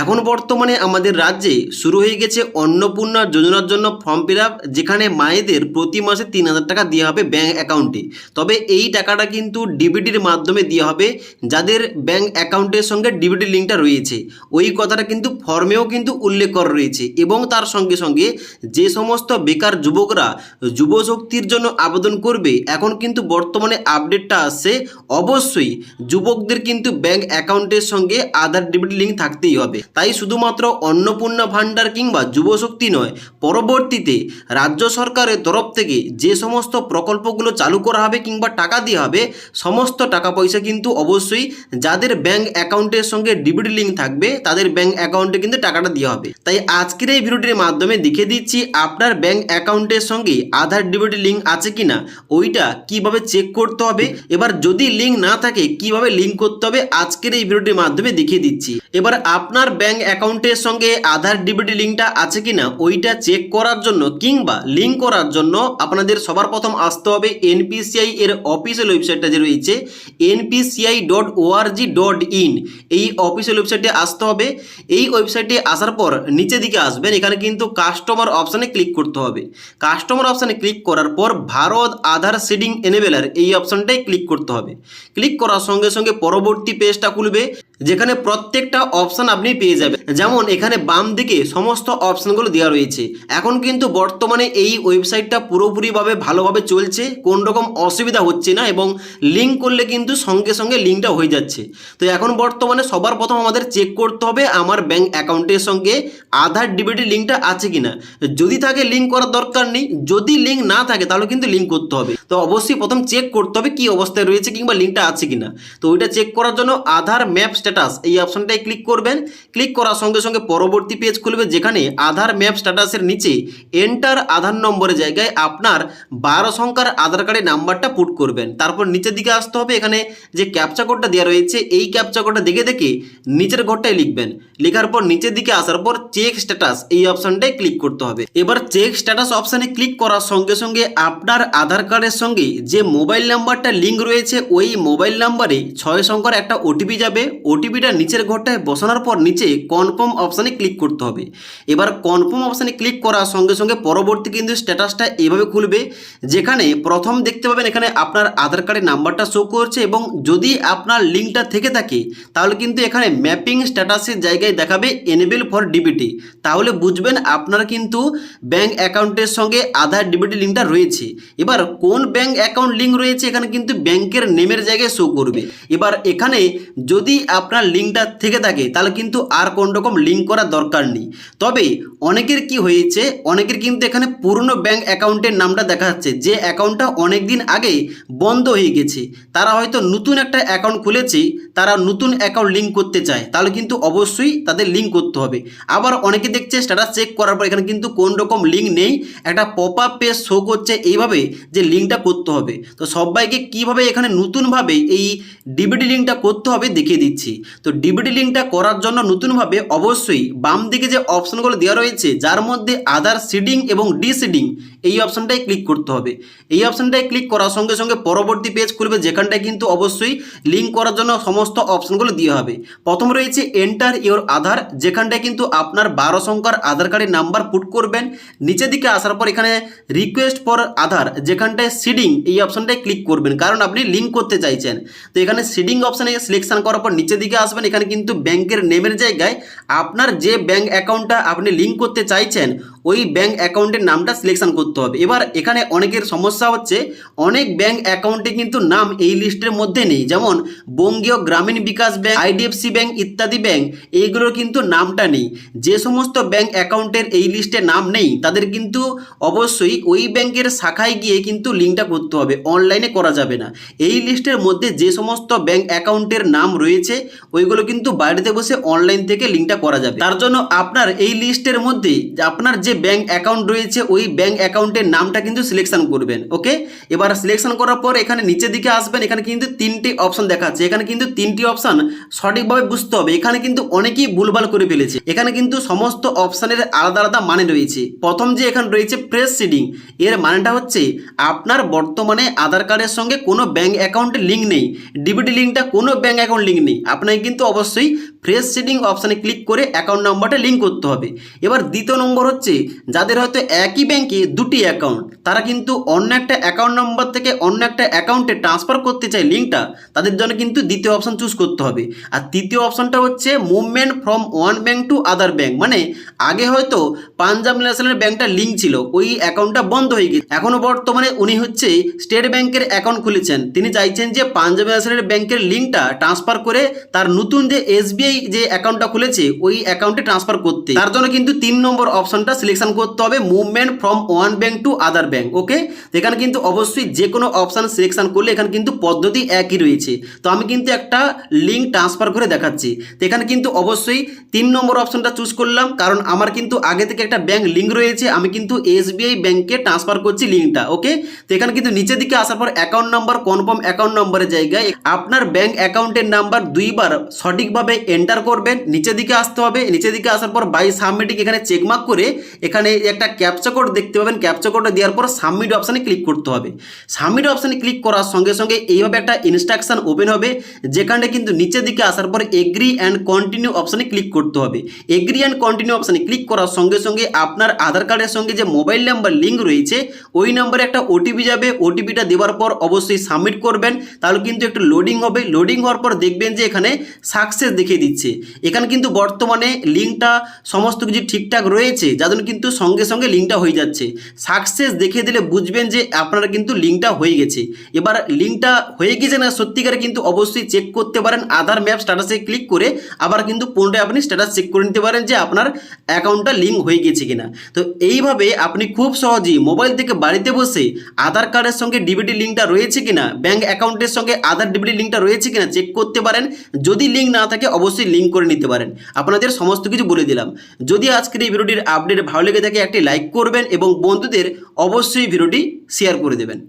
এখন বর্তমানে আমাদের রাজ্যে শুরু হয়ে গেছে অন্নপূর্ণা যোজনার জন্য ফর্ম ফিল আপ, যেখানে মায়েদের প্রতি মাসে 3,000 টাকা দেওয়া হবে ব্যাঙ্ক অ্যাকাউন্টে। তবে এই টাকাটা কিন্তু ডিবিটির মাধ্যমে দেওয়া হবে যাদের ব্যাঙ্ক অ্যাকাউন্টের সঙ্গে ডিবিটি লিঙ্কটা রয়েছে। ওই কথাটা কিন্তু ফর্মেও কিন্তু উল্লেখ করা রয়েছে। এবং তার সঙ্গে সঙ্গে যে সমস্ত বেকার যুবকরা যুবশক্তির জন্য আবেদন করবে, এখন কিন্তু বর্তমানে আপডেটটা আসছে, অবশ্যই যুবকদের কিন্তু ব্যাঙ্ক অ্যাকাউন্টের সঙ্গে আধার ডিবিটি লিঙ্ক থাকতেই হবে। তাই শুধুমাত্র অন্নপূর্ণা ভাণ্ডার কিংবা যুবশক্তি নয়, পরবর্তীতে রাজ্য সরকারের তরফ থেকে যে সমস্ত প্রকল্পগুলো চালু করা হবে কিংবা টাকা দেওয়া হবে, সমস্ত টাকা পয়সা কিন্তু অবশ্যই যাদের ব্যাঙ্ক অ্যাকাউন্টের সঙ্গে ডিবিটি লিঙ্ক থাকবে তাদের ব্যাঙ্ক অ্যাকাউন্টে কিন্তু টাকাটা দেওয়া হবে। তাই আজকের এই ভিডিওটির মাধ্যমে দেখিয়ে দিচ্ছি আপনার ব্যাঙ্ক অ্যাকাউন্টের সঙ্গে আধার ডিবিটি লিঙ্ক আছে কিনা, ওইটা কিভাবে চেক করতে হবে। এবার যদি লিঙ্ক না থাকে কিভাবে লিঙ্ক করতে হবে, আজকের এই ভিডিওটির মাধ্যমে দেখিয়ে দিচ্ছি। এবার আপনার ব্যাঙ্ক অ্যাকাউন্টের সঙ্গে আধার ডিবিটি লিঙ্কটা আছে কিনা ওইটা চেক করার জন্য কিংবা লিঙ্ক করার জন্য আপনাদের সবার প্রথম আসতে হবে এনপিসিআই এর অফিসিয়াল ওয়েবসাইটটা যে রয়েছে npci.org.in, এই অফিসিয়াল ওয়েবসাইটে আসতে হবে। এই ওয়েবসাইটে আসার পর নিচে দিকে আসবেন, এখানে কিন্তু কাস্টমার অপশানে ক্লিক করতে হবে। কাস্টমার অপশানে ক্লিক করার পর ভারত আধার সিডিং এনেবেলার এই অপশানটাই ক্লিক করতে হবে। ক্লিক করার সঙ্গে সঙ্গে পরবর্তী পেজটা খুলবে, যেখানে প্রত্যেকটা অপশান আপনি পেয়ে যাবেন। যেমন এখানে বাম দিকে সমস্ত অপশানগুলো দেওয়া রয়েছে। এখন কিন্তু বর্তমানে এই ওয়েবসাইটটা পুরোপুরিভাবে ভালোভাবে চলছে, কোন রকম অসুবিধা হচ্ছে না এবং লিঙ্ক করলে কিন্তু সঙ্গে সঙ্গে লিঙ্কটা হয়ে যাচ্ছে। তো এখন বর্তমানে সবার প্রথম আমাদের চেক করতে হবে আমার ব্যাঙ্ক অ্যাকাউন্টের সঙ্গে আধার ডিবিটি লিঙ্কটা আছে কিনা। যদি থাকে লিঙ্ক করার দরকার নেই, যদি লিঙ্ক না থাকে তাহলে কিন্তু লিঙ্ক করতে হবে। তো অবশ্যই প্রথম চেক করতে হবে কি অবস্থায় রয়েছে কিংবা লিঙ্কটা আছে কিনা। তো ওইটা চেক করার জন্য আধার ম্যাপ স্ট্যাটাস এই অপশনটায় ক্লিক করবেন। ক্লিক করার সঙ্গে সঙ্গে পরবর্তী পেজ খুলবে, যেখানে আধার ম্যাপ স্ট্যাটাসের নিচে এন্টার আধার নম্বরের জায়গায় আপনার 12 সংখ্যার আধার কার্ডের নাম্বারটা পুট করবেন। তারপর নিচের দিকে আসতে হবে, এখানে যে ক্যাপচা কোডটা দেওয়া রয়েছে এই ক্যাপচা কোডটা দেখে দেখে নিচের ঘরটায় লিখবেন। লেখার পর নিচের দিকে আসার পর চেক স্ট্যাটাস এই অপশনটায় ক্লিক করতে হবে। এবার চেক স্ট্যাটাস অপশানে ক্লিক করার সঙ্গে সঙ্গে আপনার আধার কার্ডের সঙ্গে যে মোবাইল নাম্বারটা লিঙ্ক রয়েছে ওই মোবাইল নাম্বারে 6 সংখ্যার একটা ওটিপি যাবে। ওটিপিটা নিচের ঘরটায় বসানোর পর নিচে কনফার্ম অপশানে ক্লিক করতে হবে। এবার কনফার্ম অপশানে ক্লিক করার সঙ্গে সঙ্গে পরবর্তী কিন্তু স্ট্যাটাসটা এভাবে খুলবে, যেখানে প্রথম দেখতে পাবেন এখানে আপনার আধার কার্ডের নাম্বারটা শো করছে এবং যদি আপনার লিঙ্কটা থেকে থাকে তাহলে কিন্তু এখানে ম্যাপিং স্ট্যাটাসের জায়গায় দেখাবে এনেবল ফর ডিবিটি। তাহলে বুঝবেন আপনার কিন্তু ব্যাঙ্ক অ্যাকাউন্টের সঙ্গে আধার ডিবিটি লিঙ্কটা রয়েছে। এবার কোন ব্যাঙ্ক অ্যাকাউন্ট লিঙ্ক রয়েছে এখানে কিন্তু ব্যাংকের নেমের জায়গায় শো করবে। এবার এখানে যদি আপনার লিঙ্কটা থেকে থাকে তাহলে কিন্তু আর কোন রকম লিঙ্ক করার দরকার নেই। তবে অনেকের কি হয়েছে, অনেকের কিন্তু এখানে পুরনো ব্যাঙ্ক অ্যাকাউন্টের নামটা দেখা যাচ্ছে, যে অ্যাকাউন্টটা অনেক দিন আগে বন্ধ হয়ে গেছে। তারা হয়তো নতুন একটা অ্যাকাউন্ট খুলেছে, তারা নতুন অ্যাকাউন্ট লিঙ্ক করতে চায়, তাহলে কিন্তু অবশ্যই তাদের লিঙ্ক করতে হবে। আবার অনেকে দেখছে স্ট্যাটাস চেক করার পর এখানে কিন্তু কোন রকম লিঙ্ক নেই, একটা পপ আপ পেজ শো করছে এইভাবে যে লিঙ্কটা করতে হবে। তো সবাইকে কিভাবে এখানে নতুনভাবে এই ডিবিটি লিঙ্কটা করতে হবে দেখিয়ে দিচ্ছি। তো ডিবিটি লিঙ্কটা করার জন্য নতুনভাবে অবশ্যই বাম দিকে যে অপশনগুলো দেওয়া রয়েছে যার মধ্যে আধার সিডিং এবং ডিসিডিং এই অপশনটাই ক্লিক করতে হবে। এই অপশনটায় ক্লিক করার সঙ্গে সঙ্গে পরবর্তী পেজ খুলবে, যেখানটায় কিন্তু অবশ্যই লিঙ্ক করার জন্য সমস্ত অপশনগুলো দেওয়া হবে। প্রথম রয়েছে এন্টার ইওর আধার, যেখানটায় কিন্তু আপনার 12 সংখ্যার আধার কার্ডের নাম্বার পুট করবেন। নিচের দিকে আসার পর এখানে রিকোয়েস্ট ফর আধার, যেখানটায় সিডিং এই অপশনটায় ক্লিক করবেন, কারণ আপনি লিঙ্ক করতে চাইছেন। তো এখানে সিডিং অপশানে সিলেকশন করার পর নিচের দিকে আসবেন, এখানে কিন্তু ব্যাংকের নেমের জায়গায় আপনার যে ব্যাঙ্ক অ্যাকাউন্টটা আপনি লিঙ্ক করতে চাইছেন ওই ব্যাঙ্ক অ্যাকাউন্টের নামটা সিলেকশন করতে হবে। এবার এখানে অনেকের সমস্যা হচ্ছে, অনেক ব্যাঙ্ক অ্যাকাউন্টে কিন্তু নাম এই লিস্টের মধ্যে নেই, যেমন বঙ্গীয় গ্রামীণ বিকাশ ব্যাঙ্ক, আইডিএফসি ব্যাঙ্ক ইত্যাদি ব্যাঙ্ক, এইগুলোর কিন্তু নামটা নেই। যে সমস্ত ব্যাঙ্ক অ্যাকাউন্টের এই লিস্টে নাম নেই তাদের কিন্তু অবশ্যই ওই ব্যাংকের শাখায় গিয়ে কিন্তু লিঙ্কটা করতে হবে, অনলাইনে করা যাবে না। এই লিস্টের মধ্যে যে সমস্ত ব্যাঙ্ক অ্যাকাউন্টের নাম রয়েছে ওইগুলো কিন্তু বাড়িতে বসে অনলাইন থেকে লিঙ্কটা করা যাবে। তার জন্য আপনার এই লিস্টের মধ্যে আপনার যে ব্যাঙ্ক অ্যাকাউন্ট রয়েছে ওই ব্যাঙ্ক অ্যাকাউন্টের নামটা কিন্তু সিলেকশন করবেন। ওকে, এবার সিলেকশন করার পর এখানে নিচের দিকে আসবেন, এখানে কিন্তু 3টি অপশন দেখাচ্ছে। এখানে কিন্তু 3টি অপশন সঠিকভাবে বুঝতে হবে, এখানে কিন্তু অনেকেই ভুলভাল করে ফেলেছে। এখানে কিন্তু সমস্ত অপশনের আলাদা আলাদা মানে রয়েছে। প্রথম যে এখানে রয়েছে ফ্রেশ সিডিং, এর মানেটা হচ্ছে আপনার বর্তমানে আধার কার্ডের সঙ্গে কোনো ব্যাঙ্ক অ্যাকাউন্টের লিঙ্ক নেই, ডিবিটি লিঙ্কটা কোনো ব্যাঙ্ক অ্যাকাউন্ট লিঙ্ক নেই, আপনাকে কিন্তু অবশ্যই ফ্রেশ সিডিং অপশানে ক্লিক করে অ্যাকাউন্ট নাম্বারটা লিঙ্ক করতে হবে। এবার দ্বিতীয় নম্বর হচ্ছে যাদের হয়তো একই ব্যাংকে দুটি অ্যাকাউন্ট, তারা কিন্তু অন্য একটা অ্যাকাউন্ট নাম্বার থেকে অন্য একটা অ্যাকাউন্টে ট্রান্সফার করতে চায় লিঙ্কটা, তাদের জন্য কিন্তু দ্বিতীয় অপশান চুজ করতে হবে। আর তৃতীয় অপশানটা হচ্ছে movement from one bank to other bank, মানে আগে হয়তো পাঞ্জাব ন্যাশনাল ব্যাংকটা লিঙ্ক ছিল, ওই অ্যাকাউন্টটা বন্ধ হয়ে গেছে, এখনও বর্তমানে উনি হচ্ছে স্টেট ব্যাংকের অ্যাকাউন্ট খুলেছেন, তিনি চাইছেন যে পাঞ্জাব ন্যাশনাল ব্যাংকের লিঙ্কটা ট্রান্সফার করে তার নতুন যে এসবিআই যে অ্যাকাউন্টটা খুলেছে ওই অ্যাকাউন্টে ট্রান্সফার করতে, তার জন্য কিন্তু 3 নম্বর অপশনটা সিলেকশন করতে হবে, movement from one bank to other bank. Okay, এখানে কিন্তু অবশ্যই যে কোনো অপশান সিলেকশন করলে এখানে কিন্তু পদ্ধতি একই রয়েছে। তো আমি কিন্তু একটা লিঙ্ক ট্রান্সফার করে দেখাচ্ছি। তো এখানে কিন্তু অবশ্যই 3 নম্বর অপশনটা চুজ করলাম, কারণ আমার কিন্তু আগে থেকে একটা ব্যাংক লিঙ্ক রয়েছে, আমি কিন্তু এসবিআই ব্যাংকে ট্রান্সফার করছি লিঙ্কটা। ওকে, তো এখানে কিন্তু নিচের দিকে আসার পর অ্যাকাউন্ট নাম্বার, কনফার্ম অ্যাকাউন্ট নাম্বারের জায়গায় আপনার ব্যাংক অ্যাকাউন্টের নাম্বার 2 বার সঠিকভাবে এন্টার করবেন, নিচের দিকে আসতে হবে। নিচের দিকে আসার পর বাই সাবমিটিং এখানে চেকমার্ক করে এখানে একটা ক্যাপচা কোড দেখতে পাবেন, ক্যাপচা কোডটা দেওয়ার পর সাবমিট অপশানে ক্লিক করতে হবে। সাবমিট অপশানে ক্লিক করার সঙ্গে সঙ্গে এইভাবে একটা ইনস্ট্রাকশন ওপেন হবে, যেখানে কিন্তু নিচের দিকে আসার পর এগ্রি অ্যান্ড কন্টিনিউ অপশানে ক্লিক করতে হবে। এগ্রি অ্যান্ড কন্টিনিউ অপশানে ক্লিক করার সঙ্গে সঙ্গে আপনার আধার কার্ডের সঙ্গে যে মোবাইল নাম্বার লিঙ্ক রয়েছে ওই নাম্বারে একটা ওটিপি যাবে, ওটিপিটা দেওয়ার পর অবশ্যই সাবমিট করবেন, তাহলে কিন্তু একটু লোডিং হবে। লোডিং হওয়ার পর দেখবেন যে এখানে সাকসেস দেখিয়ে দিচ্ছে। এখানে কিন্তু বর্তমানে লিঙ্কটা সমস্ত কিছু ঠিকঠাক রয়েছে, যার জন্য কিন্তু সঙ্গে সঙ্গে লিঙ্কটা হয়ে যাচ্ছে। সাকসেস দেখিয়ে দিলে বুঝবেন যে আপনারা কিন্তু লিঙ্কটা হয়ে গেছে। এবার লিঙ্কটা হয়ে গেছে না সত্যিকারে কিন্তু অবশ্যই চেক করতে পারেন আধার ম্যাপ স্ট্যাটাসে ক্লিক করে, আবার কিন্তু পুনরায় আপনি স্ট্যাটাস চেক করে নিতে পারেন যে আপনার অ্যাকাউন্টটা লিঙ্ক হয়ে গেছে কিনা। তো এইভাবে আপনি খুব সহজেই মোবাইল থেকে বাড়িতে বসে আধার কার্ডের সঙ্গে ডিবিটি লিঙ্কটা রয়েছে কিনা, ব্যাঙ্ক অ্যাকাউন্টের সঙ্গে আধার ডিবিটি লিঙ্কটা রয়েছে কিনা চেক করতে পারেন। যদি লিঙ্ক না থাকে অবশ্যই লিঙ্ক করে নিতে পারেন। আপনাদের সমস্ত কিছু বলে দিলাম। যদি আজকের এই ভিডিওটির আপডেট ভালো লেগে থাকে একটি লাইক করবেন এবং বন্ধুদের অবশ্যই ভিডিওটি শেয়ার করে দেবেন।